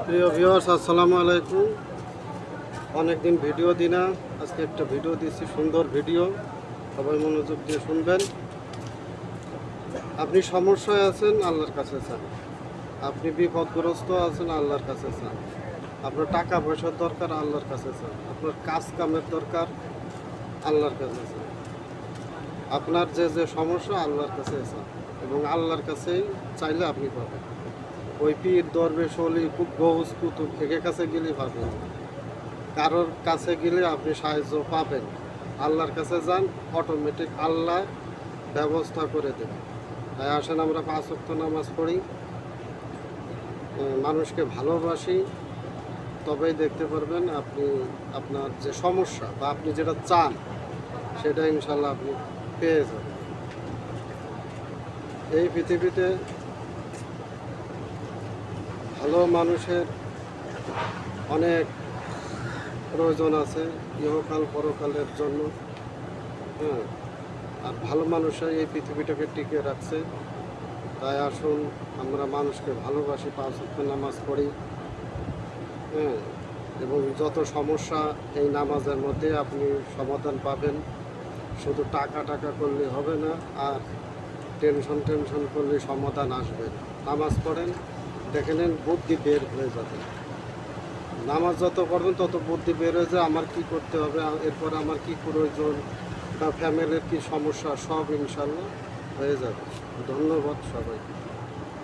প্রিয় ভিউয়ার্স, আসসালামু আলাইকুম। অনেকদিন ভিডিও দিই না, আজকে একটা ভিডিও দিচ্ছি, সুন্দর ভিডিও, সবাই মনোযোগ দিয়ে শুনবেন। আপনি সমস্যায় আছেন, আল্লাহর কাছে চান। আপনি বিপদগ্রস্ত আছেন, আল্লাহর কাছে চান। আপনার টাকা পয়সার দরকার, আল্লাহর কাছে চান। আপনার কাজ কামের দরকার, আল্লাহর কাছে চান। আপনার যে যে সমস্যা, আল্লাহর কাছে চান এবং আল্লাহর কাছেই চাইলে আপনি পাবেন। ওই পীর দরবেশ অলি গৌস কুতুব একের কাছে গেলে পাবেন, কারোর কাছে গেলে আপনি সাহায্য পাবেন। আল্লাহর কাছে যান, অটোমেটিক আল্লাহ ব্যবস্থা করে দেবেন। তাই আসেন আমরা 5 ওয়াক্ত নামাজ পড়ি, মানুষকে ভালোবাসি, তবেই দেখতে পারবেন আপনি আপনার যে সমস্যা বা আপনি যেটা চান সেটা ইনশাল্লাহ আপনি পেয়ে যাবেন। এই পৃথিবীতে ভালো মানুষের অনেক প্রয়োজন আছে, ইহকাল পরকালের জন্য। হ্যাঁ, আর ভালো মানুষরাই এই পৃথিবীটাকে টিকে রাখছে। তাই আসুন আমরা মানুষকে ভালোবাসি, 5 ওয়াক্ত নামাজ পড়ি। হ্যাঁ, এবং যত সমস্যা এই নামাজের মধ্যে আপনি সমাধান পাবেন। শুধু টাকা টাকা করলে হবে না, আর টেনশন করলে সমাধান আসবে না। নামাজ পড়েন, দেখে নেন বুদ্ধি বের হয়ে যাবে। নামাজ যত পড়বেন তত বুদ্ধি বের হয়ে যায়, আমার কি করতে হবে, এরপর আমার কি প্রয়োজন বা ফ্যামিলির কি সমস্যা, সব ইনশাল্লাহ হয়ে যাবে। ধন্যবাদ সবাইকে।